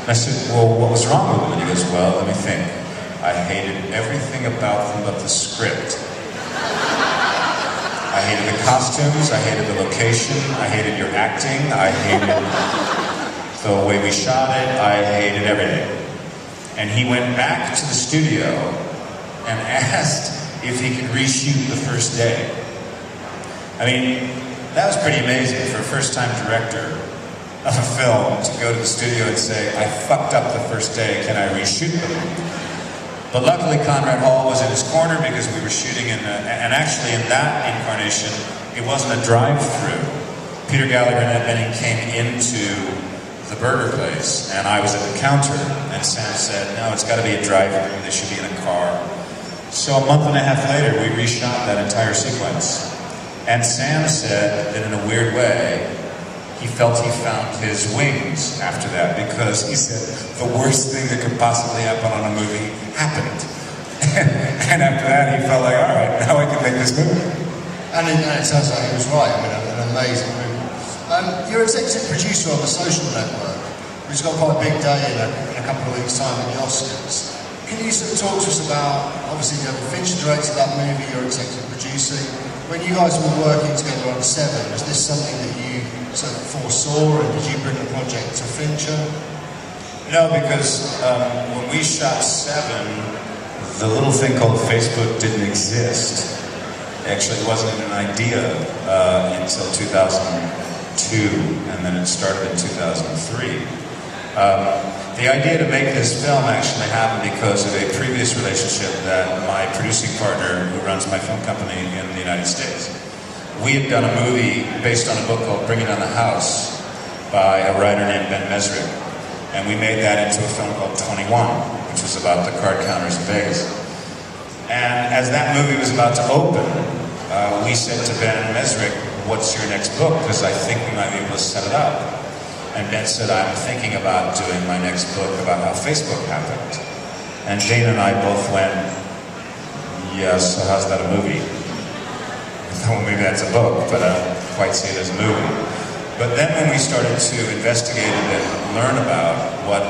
I said, well, what was wrong with them? And he goes, well, let me think. I hated everything about them but the script. I hated the costumes, I hated the location, I hated your acting, I hated the way we shot it, I hated everything. And he went back to the studio and asked if he could reshoot the first day. I mean, that was pretty amazing for a first-time director of a film to go to the studio and say, I fucked up the first day, can I reshoot them? But luckily Conrad Hall was in his corner because we were shooting in and actually in that incarnation, it wasn't a drive-through. Peter Gallagher and Ed Benning came into the burger place and I was at the counter and Sam said, no, it's got to be a drive-through, they should be in a car. So a month and a half later, we reshot that entire sequence. And Sam said that in a weird way, he felt he found his wings after that because he said the worst thing that could possibly happen on a movie happened. And after that he felt like, all right, now I can make this movie. And it sounds like he was right. I mean, an amazing movie. You're executive producer on The Social Network, which has got quite a big day in a couple of weeks' time at the Oscars. Can you sort of talk to us about, obviously David Fincher directed that movie, you're executive producing. When you guys were working together on Seven, was this something that you sort of foresaw, and did you bring the project to Fincher? No, because when we shot Seven, the little thing called Facebook didn't exist. Actually, it wasn't an idea until 2002, and then it started in 2003. The idea to make this film actually happened because of a previous relationship that my producing partner, who runs my film company in the United States, we had done a movie based on a book called Bringing Down the House by a writer named Ben Mesrick. And we made that into a film called 21, which was about the card counters in Vegas. And as that movie was about to open, we said to Ben Mesrick, what's your next book? Because I think we might be able to set it up. And Ben said, I'm thinking about doing my next book about how Facebook happened. And Jane and I both went, yes, so how's that a movie? Well, maybe that's a book, but I don't quite see it as a movie. But then when we started to investigate it and learn about what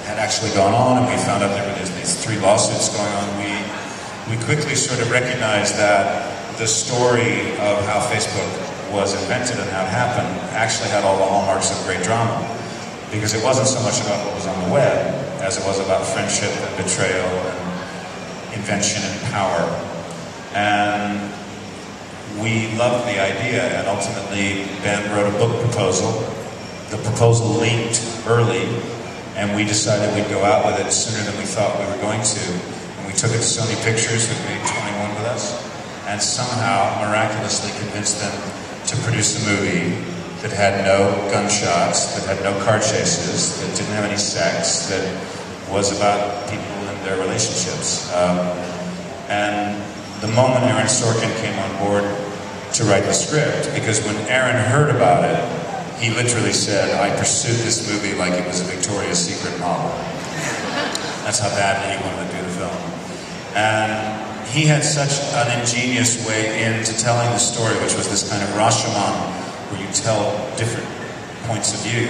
had actually gone on, and we found out there were these 3 lawsuits going on, we quickly sort of recognized that the story of how Facebook was invented and how it happened actually had all the hallmarks of great drama. Because it wasn't so much about what was on the web as it was about friendship and betrayal and invention and power. And we loved the idea, and ultimately Ben wrote a book proposal. The proposal leaked early, and we decided we'd go out with it sooner than we thought we were going to. And we took it to Sony Pictures, who made 21 with us, and somehow miraculously convinced them to produce a movie that had no gunshots, that had no car chases, that didn't have any sex, that was about people and their relationships. And the moment Aaron Sorkin came on board to write the script, because when Aaron heard about it, he literally said, I pursued this movie like it was a Victoria's Secret model. That's how badly he wanted to do the film. And he had such an ingenious way into telling the story, which was this kind of Rashomon, where you tell different points of view.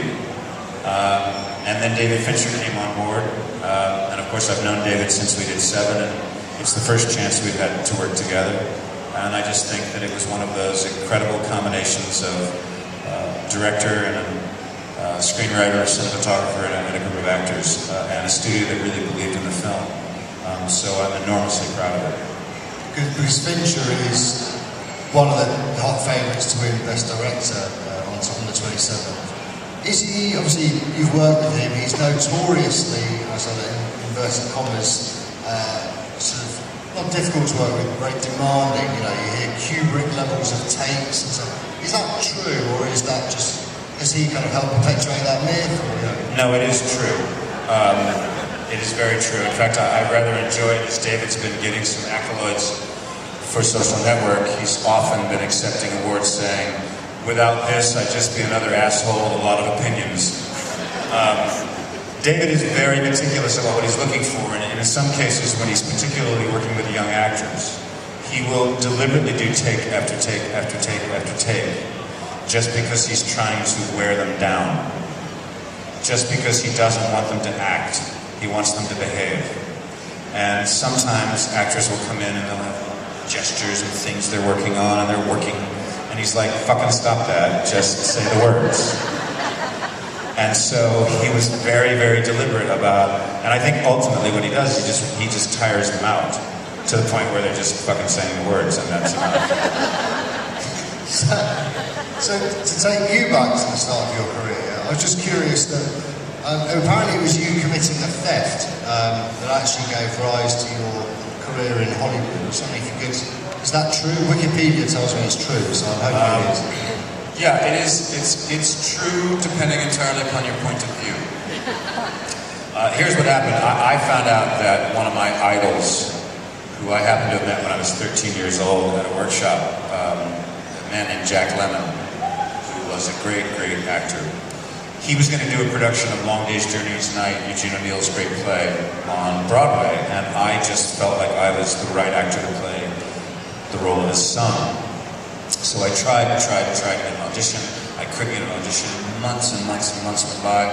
And then David Fincher came on board, and of course I've known David since we did Seven, and it's the first chance we've had to work together. And I just think that it was one of those incredible combinations of director and a screenwriter, a cinematographer, and a group of actors, and a studio that really believed in the film. So I'm enormously proud of it. Because Fincher is one of the hot favourites to win Best Director on the 27th. Is he, obviously you've worked with him, he's notoriously, I say that in inverted commas, sort of, not difficult to work with, very demanding, you know, you hear Kubrick levels of takes and stuff. Is that true, or is that just, has he kind of helped perpetuate that myth? Or, you know? No, it is true. It is very true. In fact, I rather enjoy it as David's been getting some accolades for Social Network. He's often been accepting awards saying, without this, I'd just be another asshole with a lot of opinions. David is very meticulous about what he's looking for, and in some cases, when he's particularly working with young actors, he will deliberately do take after take after take after take, just because he's trying to wear them down. just because he doesn't want them to act. He wants them to behave. And sometimes actors will come in and they'll have gestures and things they're working on, and they're working, and he's like, fucking stop that, just say the words. And so he was very, very deliberate about, and I think ultimately what he does is he just tires them out to the point where they're just fucking saying the words, and that's enough. So to take you back to the start of your career, I was just curious that apparently it was you committing a theft that actually gave rise to your career in Hollywood or something. If you could, is that true? Wikipedia tells me it's true, so I'm hoping it is. Yeah, it is. It's true, depending entirely upon your point of view. Here's what happened. I found out that one of my idols, who I happened to have met when I was 13 years old at a workshop, a man named Jack Lemmon, who was a great, great actor. He was going to do a production of Long Day's Journey's Night, Eugene O'Neill's great play, on Broadway, and I just felt like I was the right actor to play the role of his son. So I tried to get an audition. I couldn't get an audition. Months and months and months went by.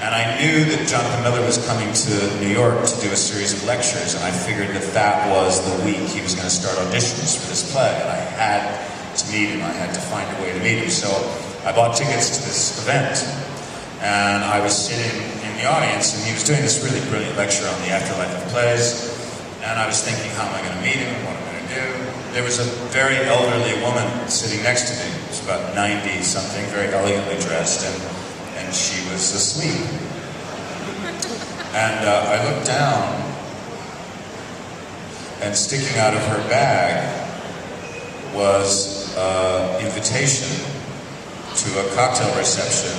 And I knew that Jonathan Miller was coming to New York to do a series of lectures, and I figured that was the week he was going to start auditions for this play, and I had to meet him. I had to find a way to meet him. So I bought tickets to this event, and I was sitting in the audience, and he was doing this really brilliant lecture on the afterlife of plays, and I was thinking, how am I going to meet him? What am I going to do? There was a very elderly woman sitting next to me. She was about 90-something, very elegantly dressed, and she was asleep. And I looked down, and sticking out of her bag was an invitation to a cocktail reception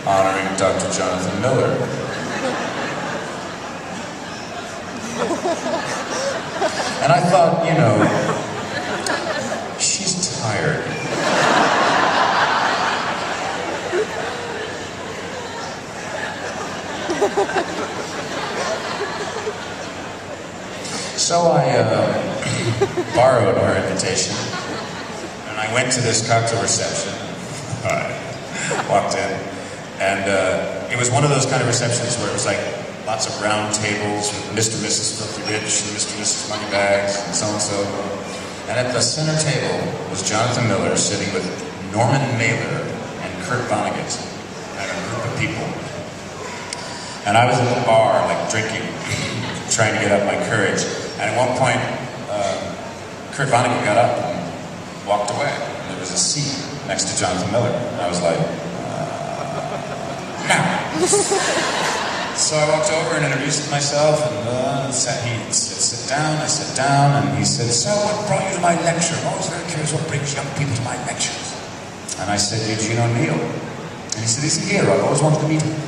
honoring Dr. Jonathan Miller. And I thought, you know, she's tired. So I borrowed her invitation, and I went to this cocktail reception. I walked in, and it was one of those kind of receptions where it was like lots of round tables with Mr. and Mrs. Filthy Rich and Mr. and Mrs. Moneybags and so-and-so. And at the center table was Jonathan Miller sitting with Norman Mailer and Kurt Vonnegut and a group of people. And I was at the bar, like drinking, trying to get up my courage. And at one point, Kurt Vonnegut got up and walked away. And there was a seat next to Jonathan Miller. And I was like, now. So I walked over and introduced myself, and he said, sit down. I sat down, and he said, so what brought you to my lecture? I'm always very curious what brings young people to my lectures. And I said, Eugene O'Neill. And he said, he's a hero. I've always wanted to meet him.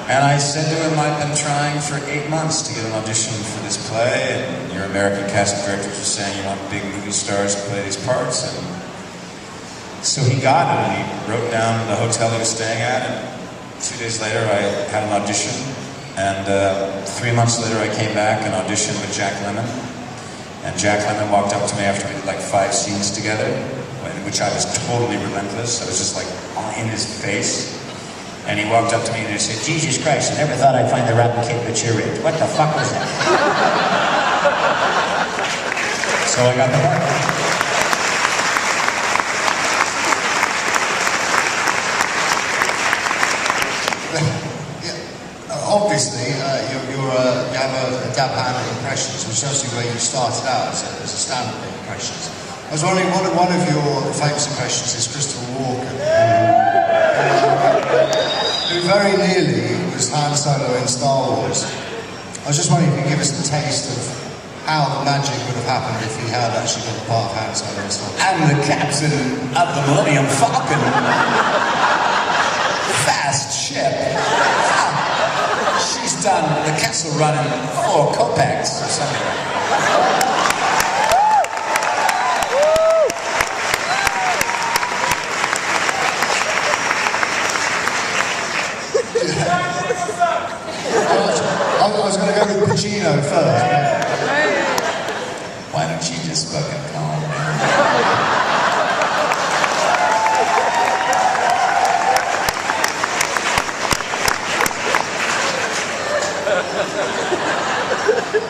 And I said to him, I've been trying for 8 months to get an audition for this play, and your American cast directors are saying you want big movie stars to play these parts. And so he got it, and he wrote down the hotel he was staying at, and 2 days later I had an audition, and 3 months later I came back and auditioned with Jack Lemmon. And Jack Lemmon walked up to me after we did like 5 scenes together, in which I was totally relentless. I was just like in his face. And he walked up to me and he said, Jesus Christ, I never thought I'd find the rotten kid but you're in. What the fuck was that? So I got the part. Obviously, you have a dab hand at impressions, which shows you where you started out as a stand-up impressions. I was wondering, one of your famous impressions is Christopher Walken, who very nearly was Han Solo in Star Wars. I was just wondering if you could give us a taste of how the magic would have happened if he had actually got the part of Han Solo in Star Wars. I'm the captain of the Millennium Falcon. Fast ship. She's done the castle run in 4 kopecks or something. I was going to go with Pacino first. Why don't you just fucking calm down?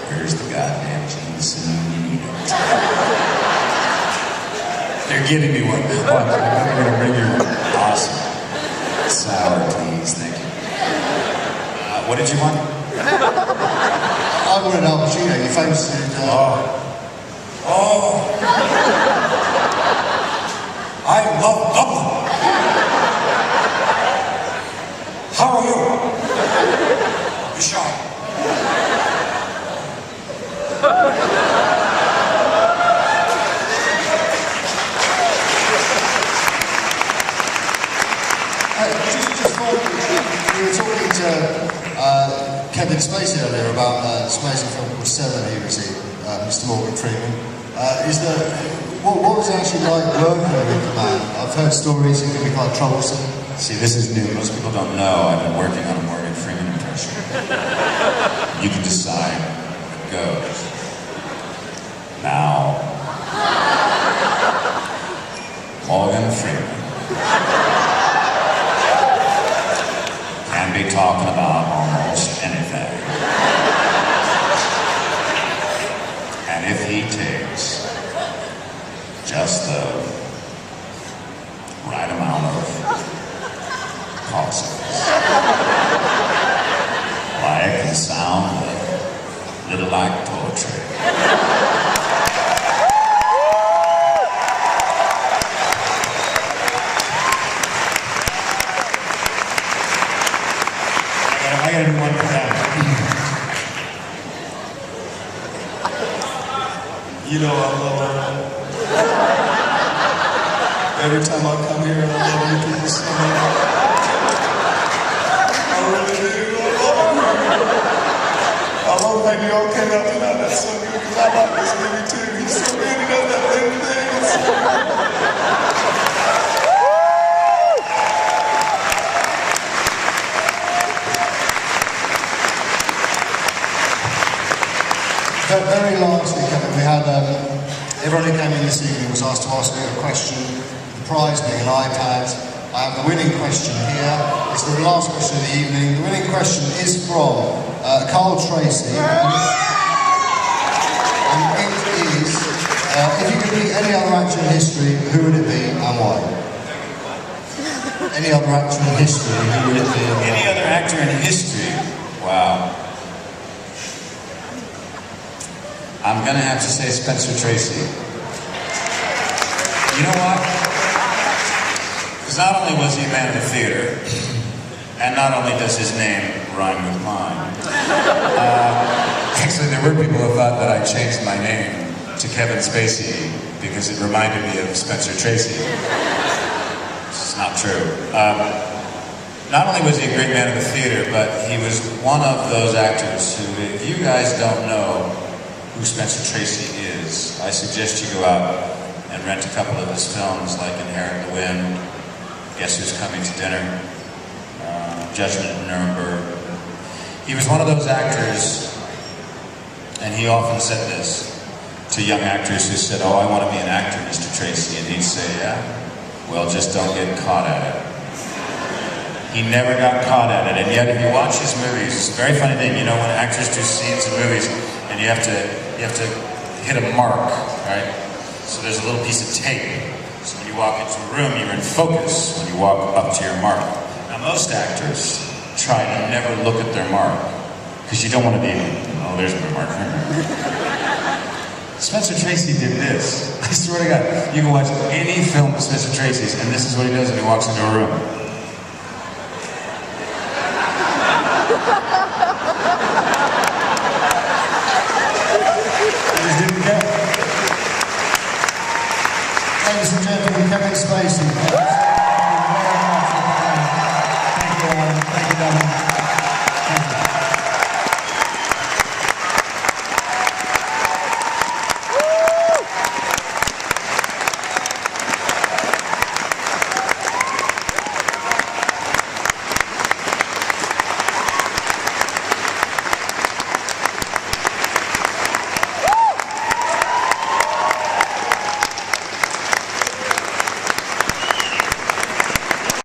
Where's the goddamn Jameson? You need it. They're giving me one. Watch, I'm gonna bring you one. Awesome. Sour, please, thank you. What did you want? I wanted Al Pacino, you famous dude. I love Dublin. How are you? You shy? We were talking to Kevin Spacey earlier about a Spacey film called Seven he received, Mr. Morgan Freeman. What was it actually like working with the man? I've heard stories it can be quite troublesome. See, this is new. Most people don't know I've been working on a Morgan Freeman impression. You can decide what goes. Now, Morgan Freeman can be talking about almost anything. And if he takes just the right amount of pauses, why it can sound a little like poetry. I gotta do one for that. You know I love her. Every time I come here, I love you people so much. I really do. I love how you all came out tonight. That's so good because I like this movie too. He's so good. He does that little thing. It's so good. Very lastly, Kevin, we had everyone who came in this evening was asked to ask me a question. The prize being an iPad. I have the winning question here. It's the last question of the evening. The winning question is from Carl Tracy. And it is, if you could meet any other actor in history, who would it be and why? Any other actor in history, who would it be and why? Any other actor in history? Wow. I'm gonna have to say Spencer Tracy. You know what? Because not only was he a man of the theater, and not only does his name rhyme with mine, actually there were people who thought that I changed my name to Kevin Spacey because it reminded me of Spencer Tracy. It's not true. Not only was he a great man of the theater, but he was one of those actors who, if you guys don't know who Spencer Tracy is, I suggest you go out and rent a couple of his films like Inherit the Wind, Guess Who's Coming to Dinner, Judgment at Nuremberg. He was one of those actors, and he often said this to young actors who said, "Oh, I want to be an actor, Mr. Tracy," and he'd say, "Yeah, well, just don't get caught at it." He never got caught at it, and yet if you watch his movies, it's a very funny thing, you know, when actors do scenes in movies, and you have to hit a mark, right? So there's a little piece of tape. So when you walk into a room, you're in focus when you walk up to your mark. Now most actors try to never look at their mark, because you don't want to be, oh, there's my mark. Spencer Tracy did this. I swear to God, you can watch any film of Spencer Tracy's, and this is what he does when he walks into a room.